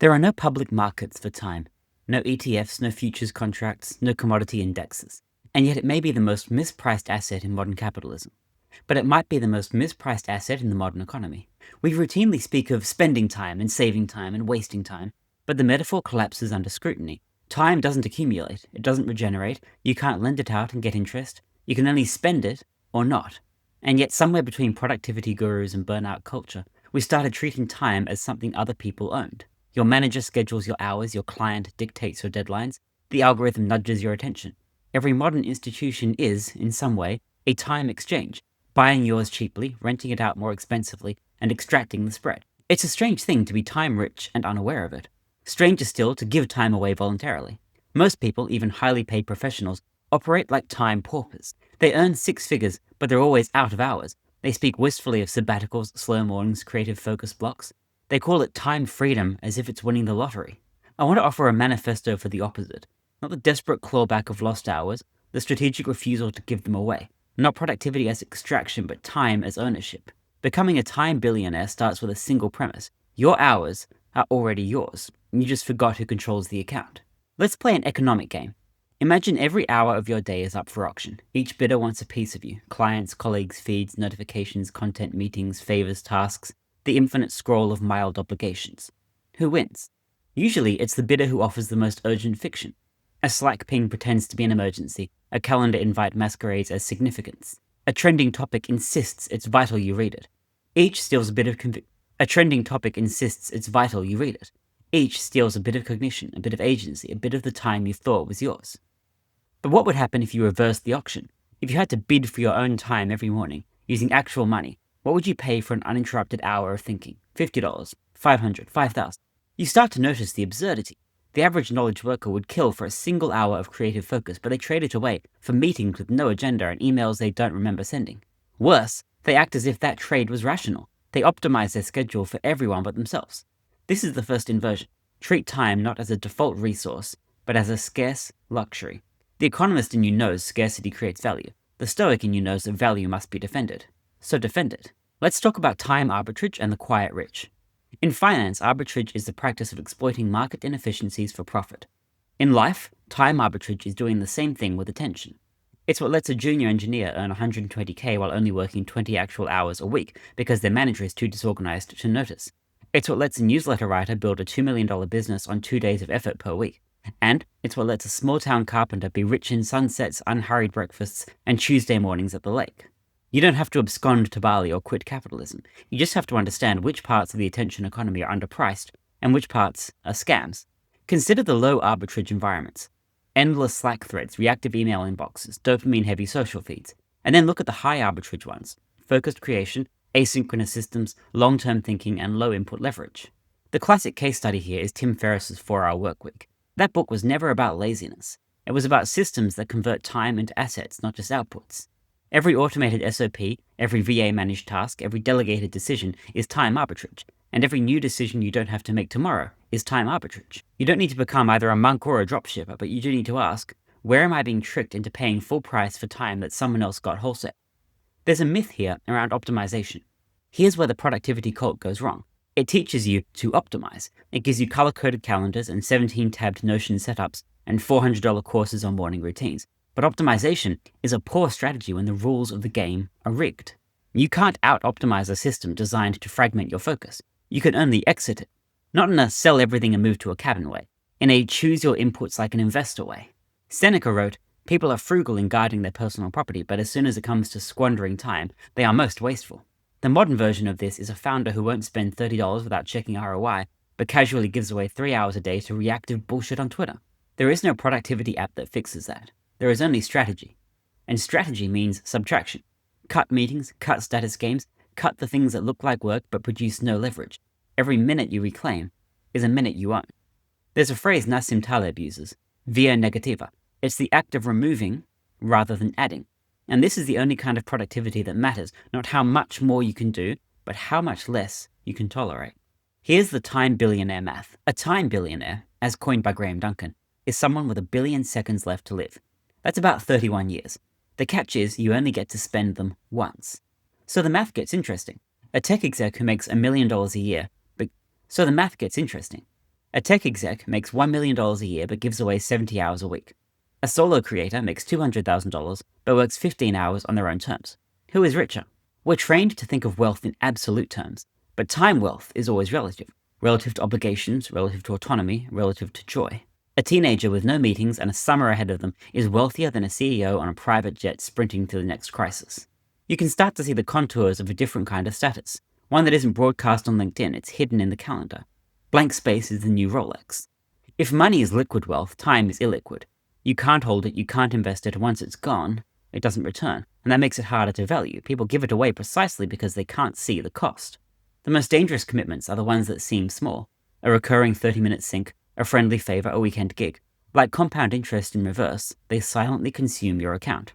There are no public markets for time. No ETFs, no futures contracts, no commodity indexes. And yet it may be the most mispriced asset in modern capitalism. But it might be the most mispriced asset in the modern economy. We routinely speak of spending time and saving time and wasting time, but the metaphor collapses under scrutiny. Time doesn't accumulate, it doesn't regenerate, you can't lend it out and get interest, you can only spend it or not. And yet somewhere between productivity gurus and burnout culture, we started treating time as something other people owned. Your manager schedules your hours, your client dictates your deadlines, the algorithm nudges your attention. Every modern institution is, in some way, a time exchange, buying yours cheaply, renting it out more expensively, and extracting the spread. It's a strange thing to be time-rich and unaware of it. Stranger still to give time away voluntarily. Most people, even highly paid professionals, operate like time paupers. They earn six figures, but they're always out of hours. They speak wistfully of sabbaticals, slow mornings, creative focus blocks. They call it time freedom as if it's winning the lottery. I want to offer a manifesto for the opposite. Not the desperate clawback of lost hours, the strategic refusal to give them away. Not productivity as extraction, but time as ownership. Becoming a time billionaire starts with a single premise. Your hours are already yours. You just forgot who controls the account. Let's play an economic game. Imagine every hour of your day is up for auction. Each bidder wants a piece of you. Clients, colleagues, feeds, notifications, content, meetings, favors, tasks. The infinite scroll of mild obligations. Who wins? Usually it's the bidder who offers the most urgent fiction. A Slack ping pretends to be an emergency. A calendar invite masquerades as significance. A trending topic insists it's vital you read it. Each steals a bit of A trending topic insists it's vital you read it. Each steals a bit of cognition, a bit of agency, a bit of the time you thought was yours. But what would happen if you reversed the auction? If you had to bid for your own time every morning, using actual money, what would you pay for an uninterrupted hour of thinking? $50, $500, $5,000. You start to notice the absurdity. The average knowledge worker would kill for a single hour of creative focus, but they trade it away for meetings with no agenda and emails they don't remember sending. Worse, they act as if that trade was rational. They optimize their schedule for everyone but themselves. This is the first inversion. Treat time not as a default resource, but as a scarce luxury. The economist in you knows scarcity creates value. The stoic in you knows that value must be defended. So defend it. Let's talk about time arbitrage and the quiet rich. In finance, arbitrage is the practice of exploiting market inefficiencies for profit. In life, time arbitrage is doing the same thing with attention. It's what lets a junior engineer earn $120K while only working 20 actual hours a week because their manager is too disorganized to notice. It's what lets a newsletter writer build a $2 million business on 2 days of effort per week. And it's what lets a small-town carpenter be rich in sunsets, unhurried breakfasts, and Tuesday mornings at the lake. You don't have to abscond to Bali or quit capitalism. You just have to understand which parts of the attention economy are underpriced and which parts are scams. Consider the low arbitrage environments. Endless Slack threads, reactive email inboxes, dopamine-heavy social feeds. And then look at the high arbitrage ones. Focused creation, asynchronous systems, long-term thinking, and low input leverage. The classic case study here is Tim Ferriss's 4-Hour Workweek. That book was never about laziness. It was about systems that convert time into assets, not just outputs. Every automated SOP, every VA-managed task, every delegated decision is time arbitrage, and every new decision you don't have to make tomorrow is time arbitrage. You don't need to become either a monk or a dropshipper, but you do need to ask, where am I being tricked into paying full price for time that someone else got wholesale? There's a myth here around optimization. Here's where the productivity cult goes wrong. It teaches you to optimize. It gives you color-coded calendars and 17-tabbed Notion setups and $400 courses on morning routines. But optimization is a poor strategy when the rules of the game are rigged. You can't out-optimize a system designed to fragment your focus. You can only exit it. Not in a sell everything and move to a cabin way. In a choose your inputs like an investor way. Seneca wrote, people are frugal in guarding their personal property, but as soon as it comes to squandering time, they are most wasteful. The modern version of this is a founder who won't spend $30 without checking ROI, but casually gives away 3 hours a day to reactive bullshit on Twitter. There is no productivity app that fixes that. There is only strategy. And strategy means subtraction. Cut meetings, cut status games, cut the things that look like work but produce no leverage. Every minute you reclaim is a minute you own. There's a phrase Nassim Taleb uses, via negativa. It's the act of removing rather than adding. And this is the only kind of productivity that matters, not how much more you can do, but how much less you can tolerate. Here's the time billionaire math. A time billionaire, as coined by Graham Duncan, is someone with 1 billion seconds left to live. That's about 31 years. The catch is you only get to spend them once. So the math gets interesting. A tech exec who makes $1 million a year, A tech exec makes $1 million a year but gives away 70 hours a week. A solo creator makes $200,000 but works 15 hours on their own terms. Who is richer? We're trained to think of wealth in absolute terms, but time wealth is always relative. Relative to obligations, relative to autonomy, relative to joy. A teenager with no meetings and a summer ahead of them is wealthier than a CEO on a private jet sprinting to the next crisis. You can start to see the contours of a different kind of status, one that isn't broadcast on LinkedIn, it's hidden in the calendar. Blank space is the new Rolex. If money is liquid wealth, time is illiquid. You can't hold it, you can't invest it. Once it's gone, it doesn't return, and that makes it harder to value. People give it away precisely because they can't see the cost. The most dangerous commitments are the ones that seem small. A recurring 30-minute sync, a friendly favor, a weekend gig. Like compound interest in reverse, they silently consume your account.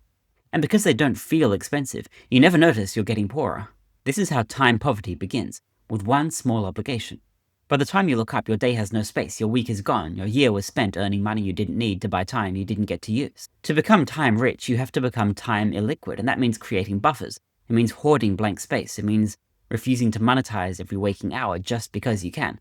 And because they don't feel expensive, you never notice you're getting poorer. This is how time poverty begins, with one small obligation. By the time you look up, your day has no space, your week is gone, your year was spent earning money you didn't need to buy time you didn't get to use. To become time rich, you have to become time illiquid, and that means creating buffers. It means hoarding blank space. It means refusing to monetize every waking hour just because you can.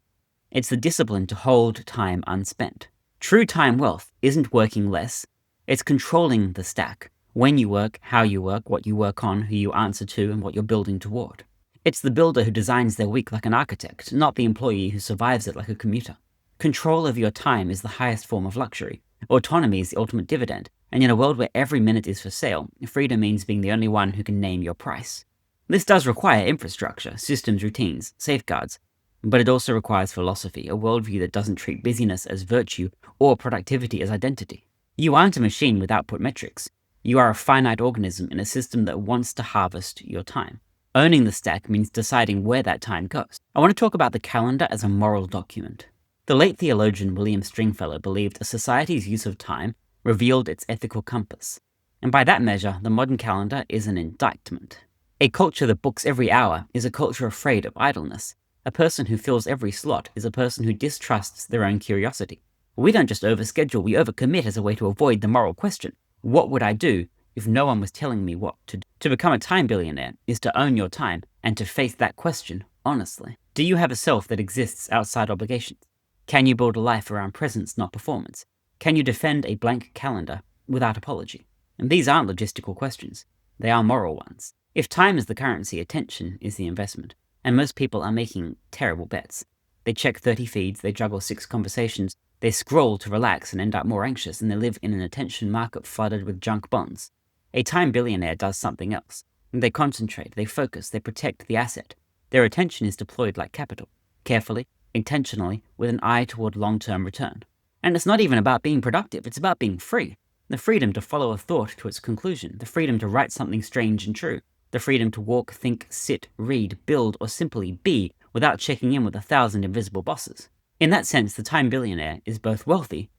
It's the discipline to hold time unspent. True time wealth isn't working less, it's controlling the stack. When you work, how you work, what you work on, who you answer to, and what you're building toward. It's the builder who designs their week like an architect, not the employee who survives it like a commuter. Control of your time is the highest form of luxury. Autonomy is the ultimate dividend, and in a world where every minute is for sale, freedom means being the only one who can name your price. This does require infrastructure, systems, routines, safeguards, but it also requires philosophy, a worldview that doesn't treat busyness as virtue or productivity as identity. You aren't a machine with output metrics. You are a finite organism in a system that wants to harvest your time. Owning the stack means deciding where that time goes. I want to talk about the calendar as a moral document. The late theologian William Stringfellow believed a society's use of time revealed its ethical compass. And by that measure, the modern calendar is an indictment. A culture that books every hour is a culture afraid of idleness. A person who fills every slot is a person who distrusts their own curiosity. We don't just overschedule, we overcommit as a way to avoid the moral question. What would I do if no one was telling me what to do? To become a time billionaire is to own your time and to face that question honestly. Do you have a self that exists outside obligations? Can you build a life around presence, not performance? Can you defend a blank calendar without apology? And these aren't logistical questions. They are moral ones. If time is the currency, attention is the investment. And most people are making terrible bets. They check 30 feeds, they juggle 6 conversations, they scroll to relax and end up more anxious, and they live in an attention market flooded with junk bonds. A time billionaire does something else. They concentrate, they focus, they protect the asset. Their attention is deployed like capital, carefully, intentionally, with an eye toward long-term return. And it's not even about being productive, it's about being free. The freedom to follow a thought to its conclusion, the freedom to write something strange and true, the freedom to walk, think, sit, read, build, or simply be without checking in with 1,000 invisible bosses. In that sense, the time billionaire is both wealthy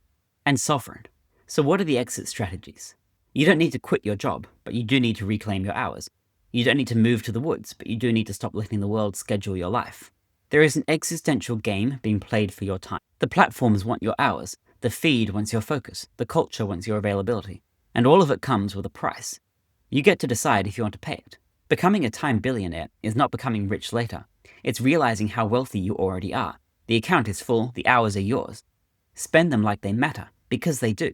and sovereign. So what are the exit strategies? You don't need to quit your job, but you do need to reclaim your hours. You don't need to move to the woods, but you do need to stop letting the world schedule your life. There is an existential game being played for your time. The platforms want your hours, the feed wants your focus, the culture wants your availability, and all of it comes with a price. You get to decide if you want to pay it. Becoming a time billionaire is not becoming rich later. It's realizing how wealthy you already are. The account is full, the hours are yours. Spend them like they matter, because they do.